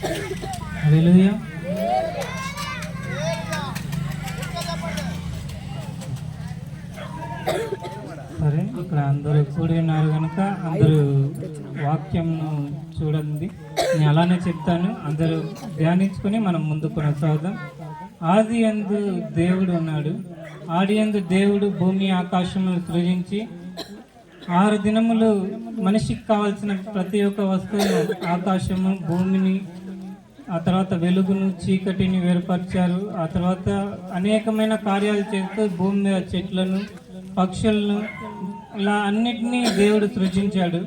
హల్లెలూయా. సరే, ఇక్కడ అందరూ కూడి ఉన్నారు కనుక అందరూ వాక్యంను చూడండి. నేను అలానే చెప్తాను, అందరూ ధ్యానించుకొని మనం ముందు కొనసాగుదాం. ఆది యందు దేవుడు ఉన్నాడు. ఆది యందు దేవుడు భూమి ఆకాశమును సృజించి 6 దినములు మనిషికి కావాల్సిన ప్రతి ఒక్క వస్తువును, ఆకాశము, భూమిని, ఆ తర్వాత వెలుగును, చీకటిని వేరుపరిచారు. ఆ తర్వాత అనేకమైన కార్యాలు చేస్తూ భూమి మీద చెట్లను, పక్షులను, ఇలా అన్నిటినీ దేవుడు సృజించాడు.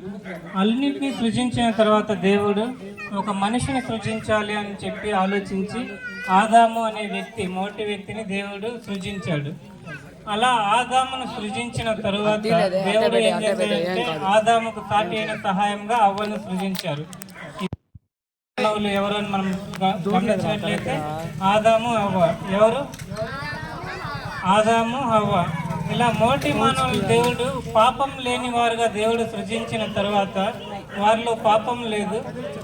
అన్నిటినీ సృజించిన తర్వాత దేవుడు ఒక మనిషిని సృజించాలి అని చెప్పి ఆలోచించి ఆదాము అనే వ్యక్తి, మొదటి వ్యక్తిని దేవుడు సృజించాడు. అలా ఆదామును సృజించిన తరువాత దేవుడు ఏం చేశాడంటే ఆదాముకు సాటి అయిన సహాయంగా అవ్వను సృజించారు. ఎవరు అని మనం గమనించినట్లయితే ఆదాము, అవ్వ. ఎవరు? ఆదాము, అవ్వ. ఇలా మోటి మానవులు దేవుడు పాపం లేని వారుగా దేవుడు సృజించిన తర్వాత వారిలో పాపం లేదు.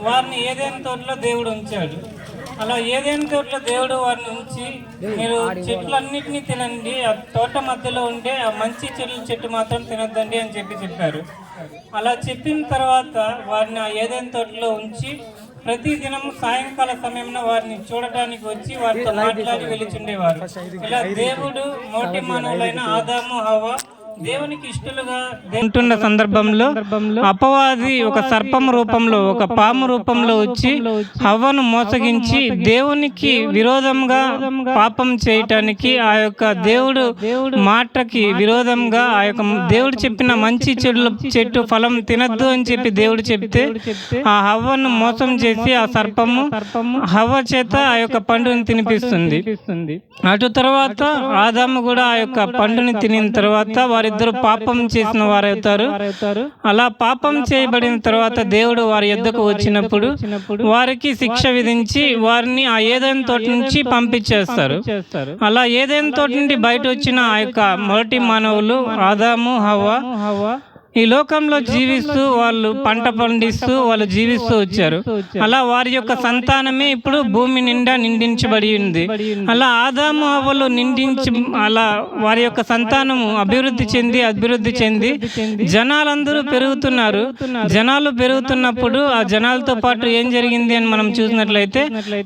వారిని ఏదైనా తోటలో దేవుడు ఉంచాడు. అలా ఏదైనా తోటలో దేవుడు వారిని ఉంచి, మీరు చెట్లన్నిటినీ తినండి, ఆ తోట మధ్యలో ఉండే ఆ మంచి చెట్టు మాత్రం తినొద్దండి అని చెప్పారు. అలా చెప్పిన తర్వాత వారిని ఆ ఏదైనా తోటలో ఉంచి ప్రతి దినం సాయంకాల సమయంలో వారిని చూడటానికి వచ్చి వారితో మాట్లాడి వెలుచుండేవారు. ఇలా దేవుడు మోటి మానవులైన ఆదాము, హవ్వ దేవునికి ఇష్టలుగా ఉంటున్న సందర్భంలో అపవాది ఒక సర్పం రూపంలో, ఒక పాము రూపంలో వచ్చి హవ్వను మోసగించి దేవునికి విరోధంగా పాపం చేయటానికి, ఆ యొక్క దేవుడు మాటకి విరోధంగా, ఆ యొక్క దేవుడు చెప్పిన మంచి చెట్టు ఫలం తినద్దు అని చెప్పి దేవుడు చెప్తే ఆ హవ్వను మోసం చేసి ఆ సర్పము హవ్వ చేత ఆ యొక్క పండుని తినిపిస్తుంది. అటు తర్వాత ఆదాము కూడా ఆ యొక్క పండుని తినిన తర్వాత వారిద్దరు పాపం చేసిన వారవుతారు. అలా పాపం చేయబడిన తర్వాత దేవుడు వారి యొద్దకు వచ్చినప్పుడు వారికి శిక్ష విధించి వారిని ఆ ఏదైనా తోట నుంచి పంపించేస్తారు. అలా ఏదైనా తోట నుండి బయట వచ్చిన ఆ యొక్క మొదటి మానవులు ఆదాము, హవ్వ ఈ లోకంలో జీవిస్తూ వాళ్ళు పంట పండిస్తూ వాళ్ళు జీవిస్తూ వచ్చారు. అలా వారి యొక్క సంతానమే ఇప్పుడు భూమి నిండా నిండించబడి ఉంది. అలా ఆదాము, హవ్వలు అలా వారి యొక్క సంతానము అభివృద్ధి చెంది జనాలందరూ పెరుగుతున్నారు. జనాలు పెరుగుతున్నప్పుడు ఆ జనాలతో పాటు ఏం జరిగింది అని మనం చూసినట్లయితే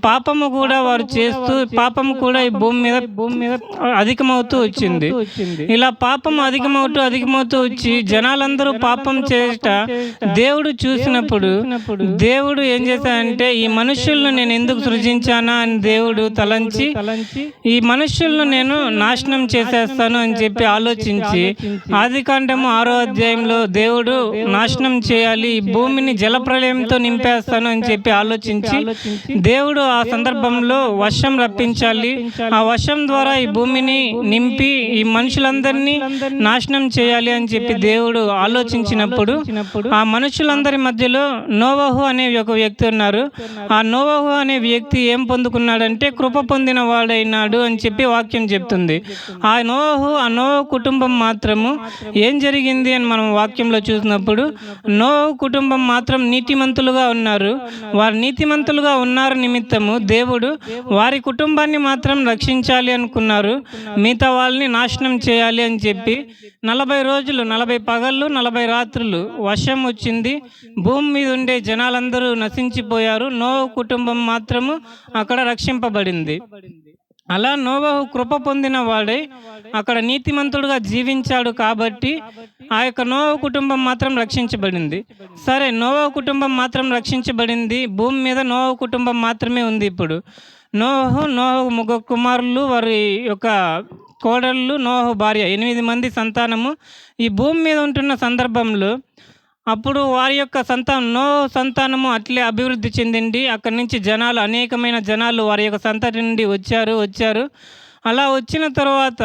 పాపము కూడా వారు చేస్తూ, పాపము కూడా ఈ భూమి మీద అధికమవుతూ వచ్చింది. ఇలా పాపం అధికమవుతూ వచ్చి జనాలందరూ పాపం చేట దేవుడు చూసినప్పుడు దేవుడు ఏం చేశాడంటే ఈ మనుషులను నేను ఎందుకు సృజించానా అని దేవుడు తలంచి ఈ మనుషులను నేను నాశనం చేసేస్తాను అని చెప్పి ఆలోచించి ఆదికాండము 6వ అధ్యాయంలో దేవుడు నాశనం చేయాలి, ఈ భూమిని జలప్రలయంతో నింపేస్తాను అని చెప్పి ఆలోచించి దేవుడు ఆ సందర్భంలో వర్షం రప్పించాలి, ఆ వర్షం ద్వారా ఈ భూమిని నింపి ఈ మనుషులందరినీ నాశనం చేయాలి అని చెప్పి దేవుడు ఆలోచించినప్పుడు ఆ మనుషులందరి మధ్యలో నోవహు అనే ఒక వ్యక్తి ఉన్నారు. ఆ నోవహు అనే వ్యక్తి ఏం పొందుకున్నాడంటే కృప పొందిన వాడైనాడు అని చెప్పి వాక్యం చెప్తుంది. ఆ నోవహు కుటుంబం మాత్రము ఏం జరిగింది అని మనం వాక్యంలో చూసినప్పుడు నోవహు కుటుంబం మాత్రం నీతిమంతులుగా ఉన్నారు. వారు నీతిమంతులుగా ఉన్నారు నిమిత్తము దేవుడు వారి కుటుంబాన్ని మాత్రం రక్షించాలి అనుకున్నారు, మిగతా వాళ్ళని నాశనం చేయాలి అని చెప్పి 40 రోజులు 40 పగళ్ళు 40 రాత్రులు వర్షం వచ్చింది. భూమి మీద ఉండే జనాలందరూ నశించిపోయారు. నోవహు కుటుంబం మాత్రము అక్కడ రక్షింపబడింది. అలా నోవహు కృప పొందిన వాడై అక్కడ నీతిమంతుడుగా జీవించాడు కాబట్టి ఆ యొక్క నోవహు కుటుంబం మాత్రం రక్షించబడింది. సరే, నోవహు కుటుంబం మాత్రం రక్షించబడింది. భూమి మీద నోవహు కుటుంబం మాత్రమే ఉంది. ఇప్పుడు నోవహు 3 కుమారులు, వారి యొక్క కోడళ్ళు, నోవహు భార్య, 8 మంది సంతానము ఈ భూమి మీద ఉంటున్న సందర్భంలో అప్పుడు వారి యొక్క నోవహు సంతానము అట్లే అభివృద్ధి చెందింది. అక్కడి నుంచి అనేకమైన జనాలు వారి యొక్క సంతతి నుండి వచ్చారు. అలా వచ్చిన తర్వాత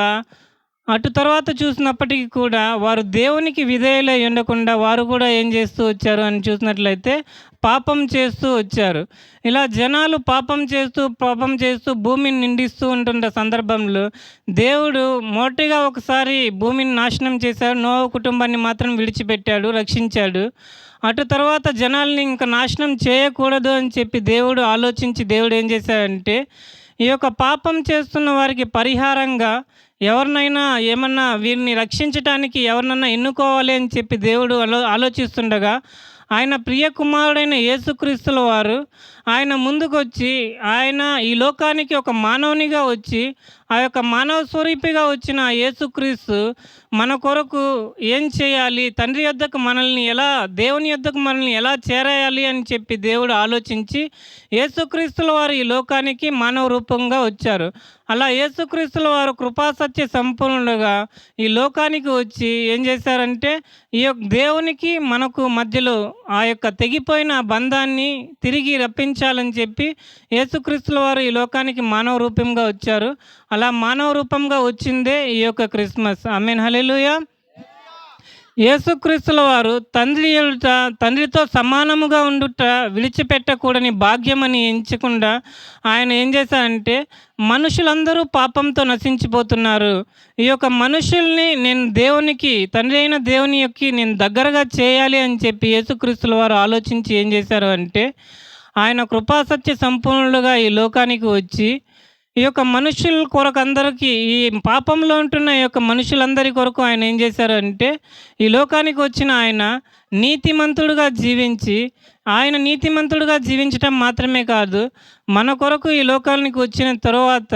అటు తర్వాత చూసినప్పటికీ కూడా వారు దేవునికి విధేయులై ఉండకుండా వారు కూడా ఏం చేస్తూ వచ్చారు అని చూసినట్లయితే పాపం చేస్తూ వచ్చారు. ఇలా జనాలు పాపం చేస్తూ భూమిని నిండిస్తూ ఉంటున్న సందర్భంలో దేవుడు మొదటిగా ఒకసారి భూమిని నాశనం చేశాడు. నోవహు కుటుంబాన్ని మాత్రం విడిచిపెట్టాడు, రక్షించాడు. అటు తర్వాత జనాల్ని ఇంకా నాశనం చేయకూడదు అని చెప్పి దేవుడు ఆలోచించి దేవుడు ఏం చేశాడంటే ఈ యొక్క పాపం చేస్తున్న వారికి పరిహారంగా ఎవరినైనా ఏమన్నా వీరిని రక్షించటానికి ఎవరినన్నా ఎన్నుకోవాలి అని చెప్పి దేవుడు ఆలోచిస్తుండగా ఆయన ప్రియ కుమారుడైన యేసుక్రీస్తుల వారు ఆయన ముందుకొచ్చి ఆయన ఈ లోకానికి ఒక మానవునిగా వచ్చి ఆ యొక్క మానవ స్వరూపిగా వచ్చిన యేసుక్రీస్తు మన కొరకు ఏం చేయాలి, తండ్రి యొద్దకు మనల్ని ఎలా, దేవుని యొద్దకు మనల్ని ఎలా చేరేయాలి అని చెప్పి దేవుడు ఆలోచించి యేసుక్రీస్తుల వారు ఈ లోకానికి మానవ రూపంగా వచ్చారు. అలా యేసుక్రీస్తుల వారు కృపాసత్య సంపూర్ణుడుగా ఈ లోకానికి వచ్చి ఏం చేశారంటే ఈ యొక్క దేవునికి మనకు మధ్యలో ఆ యొక్క తెగిపోయిన బంధాన్ని తిరిగి రప్పించాలని చెప్పి యేసుక్రీస్తుల వారు ఈ లోకానికి మానవ రూపంగా వచ్చారు. అలా మానవ రూపంగా వచ్చిందే ఈ యొక్క క్రిస్మస్. ఆమేన్, హల్లెలూయా. యేసుక్రీస్తుల వారు తండ్రితో సమానముగా ఉండుట విడిచిపెట్టకూడని భాగ్యమని ఎంచకుండా ఆయన ఏం చేశారంటే మనుషులందరూ పాపంతో నశించిపోతున్నారు, ఈ యొక్క మనుషుల్ని నేను దేవునికి, తండ్రి అయిన దేవుని యొక్క నేను దగ్గరగా చేయాలి అని చెప్పి యేసుక్రీస్తుల వారు ఆలోచించి ఏం చేశారు అంటే ఆయన కృపాసత్య సంపూర్ణులుగా ఈ లోకానికి వచ్చి ఈ యొక్క మనుషుల కొరకు అందరికీ, ఈ పాపంలో ఉంటున్న ఈ యొక్క మనుషులందరి కొరకు ఆయన ఏం చేశారంటే ఈ లోకానికి వచ్చిన ఆయన నీతిమంతుడుగా జీవించి, ఆయన నీతిమంతుడుగా జీవించటం మాత్రమే కాదు, మన కొరకు ఈ లోకానికి వచ్చిన తరువాత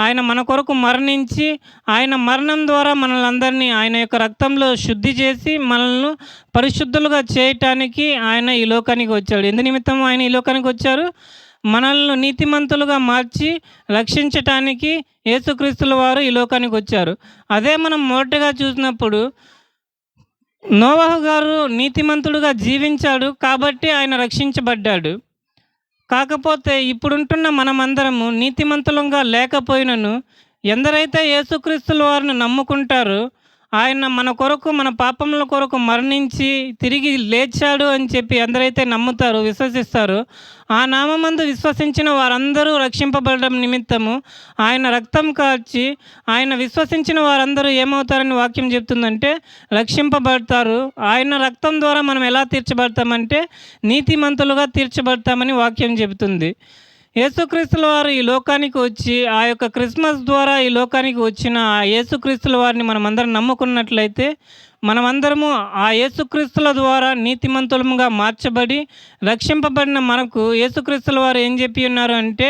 ఆయన మన కొరకు మరణించి ఆయన మరణం ద్వారా మనల్ని అందరినీ ఆయన యొక్క రక్తంలో శుద్ధి చేసి మనల్ని పరిశుద్ధులుగా చేయటానికి ఆయన ఈ లోకానికి వచ్చాడు. ఎందు నిమిత్తం ఆయన ఈ లోకానికి వచ్చారు? మనల్ని నీతిమంతులుగా మార్చి రక్షించటానికి యేసుక్రీస్తుల వారు ఈ లోకానికి వచ్చారు. అదే మనం మొదటగా చూసినప్పుడు నోవహు గారు నీతిమంతుడుగా జీవించాడు కాబట్టి ఆయన రక్షించబడ్డాడు. కాకపోతే ఇప్పుడుంటున్న మనమందరము నీతిమంతులంగా లేకపోయినను ఎందరైతే యేసుక్రీస్తుల వారిని నమ్ముకుంటారో ఆయన మన కొరకు, మన పాపముల కొరకు మరణించి తిరిగి లేచాడు అని చెప్పి ఎందరైతే నమ్ముతారో, విశ్వసిస్తారో ఆ నామమందు విశ్వసించిన వారందరూ రక్షింపబడడం నిమిత్తము ఆయన రక్తం కార్చి ఆయన విశ్వసించిన వారందరూ ఏమవుతారని వాక్యం చెప్తుందంటే రక్షింపబడతారు. ఆయన రక్తం ద్వారా మనం ఎలా తీర్చబడతామంటే నీతిమంతులుగా తీర్చబడతామని వాక్యం చెబుతుంది. యేసుక్రీస్తుల వారు ఈ లోకానికి వచ్చి ఆ యొక్క క్రిస్మస్ ద్వారా ఈ లోకానికి వచ్చిన ఆ యేసుక్రీస్తుల వారిని మనమందరం నమ్ముకున్నట్లయితే మనమందరము ఆ యేసుక్రీస్తుల ద్వారా నీతిమంతులముగా మార్చబడి రక్షింపబడిన మనకు యేసుక్రీస్తుల వారు ఏం చెప్పి ఉన్నారు అంటే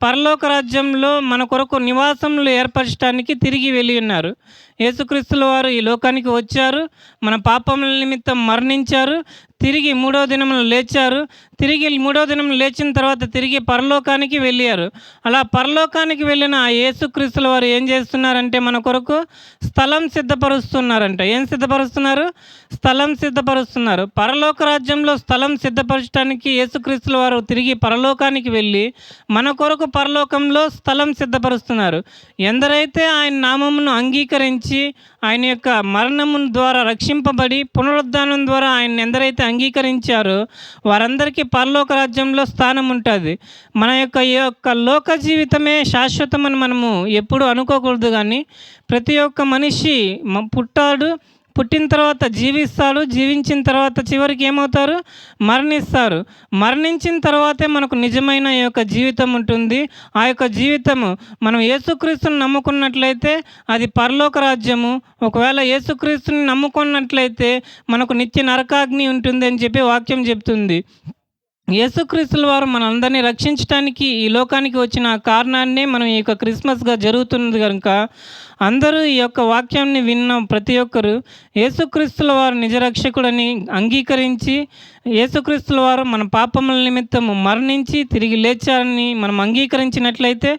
పరలోక రాజ్యంలో మన కొరకు నివాసములు ఏర్పరచడానికి తిరిగి వెళ్ళి ఉన్నారు. యేసుక్రీస్తుల వారు ఈ లోకానికి వచ్చారు, మన పాపముల నిమిత్తం మరణించారు, తిరిగి 3వ దినమున లేచారు. తిరిగి 3వ దినం లేచిన తర్వాత తిరిగి పరలోకానికి వెళ్ళారు. అలా పరలోకానికి వెళ్ళిన ఆ యేసుక్రీస్తుల వారు ఏం చేస్తున్నారంటే మన కొరకు స్థలం సిద్ధపరుస్తున్నారంట. ఏం సిద్ధపరుస్తున్నారు? స్థలం సిద్ధపరుస్తున్నారు. పరలోక రాజ్యంలో స్థలం సిద్ధపరచడానికి యేసుక్రీస్తుల వారు తిరిగి పరలోకానికి వెళ్ళి మన కొరకు పరలోకంలో స్థలం సిద్ధపరుస్తున్నారు. ఎందరైతే ఆయన నామమును అంగీకరించి ఆయన యొక్క మరణము ద్వారా రక్షింపబడి పునరుద్ధానం ద్వారా ఆయన ఎందరైతే అంగీకరించారో వారందరికీ పరలోక రాజ్యంలో స్థానం ఉంటుంది. మన యొక్క లోక జీవితమే శాశ్వతమని మనము ఎప్పుడు అనుకోకూడదు. కానీ ప్రతి ఒక్క మనిషి పుట్టిన తర్వాత జీవిస్తాడు, జీవించిన తర్వాత చివరికి ఏమవుతారు? మరణిస్తారు. మరణించిన తర్వాతే మనకు నిజమైన ఈ యొక్క జీవితం ఉంటుంది. ఆ యొక్క జీవితము మనం యేసుక్రీస్తుని నమ్ముకున్నట్లయితే అది పరలోక రాజ్యము. ఒకవేళ యేసుక్రీస్తుని నమ్ముకున్నట్లయితే మనకు నిత్య నరకాగ్ని ఉంటుంది అని చెప్పి వాక్యం చెప్తుంది. యేసుక్రీస్తుల వారు మనందరినీ రక్షించడానికి ఈ లోకానికి వచ్చిన కారణాన్నే మనం ఈ యొక్క క్రిస్మస్గా జరుగుతున్నది కనుక అందరూ ఈ యొక్క వాక్యాన్ని విన్న ప్రతి ఒక్కరు యేసుక్రీస్తుల వారు నిజరక్షకుడని అంగీకరించి యేసుక్రీస్తుల వారు మన పాపముల నిమిత్తము మరణించి తిరిగి లేచారని మనం అంగీకరించినట్లయితే,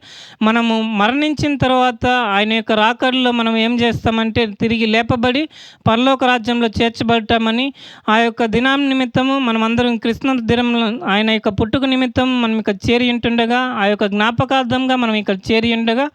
మనము మరణించిన తర్వాత ఆయన యొక్క రాకడలో మనం ఏం చేస్తామంటే తిరిగి లేపబడి పరలోక రాజ్యంలో చేర్చబడతామని, ఆ యొక్క దినం నిమిత్తము మనమందరం క్రిస్మస్ దినంలో ఆయన యొక్క పుట్టుక నిమిత్తం మనం ఇక్కడ చేరి ఉంటుండగా, ఆ యొక్క జ్ఞాపకార్థంగా మనం ఇక్కడ చేరి ఉండగా,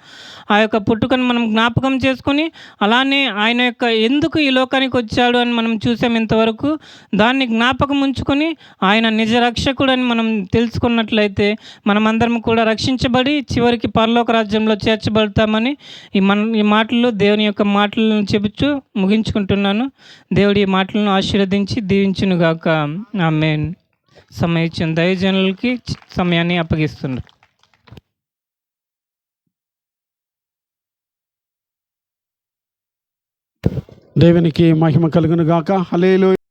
ఆ యొక్క పుట్టుకను మనం జ్ఞాపకం చేసుకొని, అలానే ఆయన యొక్క ఎందుకు ఈ లోకానికి వచ్చాడు అని మనం చూసాం ఇంతవరకు. దాన్ని జ్ఞాపకం ఉంచుకొని ఆయన నిజ రక్షకుడని మనం తెలుసుకున్నట్లయితే మనమందరం కూడా రక్షించబడి చివరికి పరలోక రాజ్యంలో చేర్చబడతామని ఈ మాటలు దేవుని యొక్క మాటలను చెబుతూ ముగించుకుంటున్నాను. దేవుడి ఈ మాటలను ఆశీర్వదించి దీవించునుగాక. ఆమేన్. సమయం ఇచ్చిన దైవజనులకి సమయాన్ని అప్పగిస్తున్నారు. దేవునికి మహిమ కలుగును గాక. హల్లెలూయా.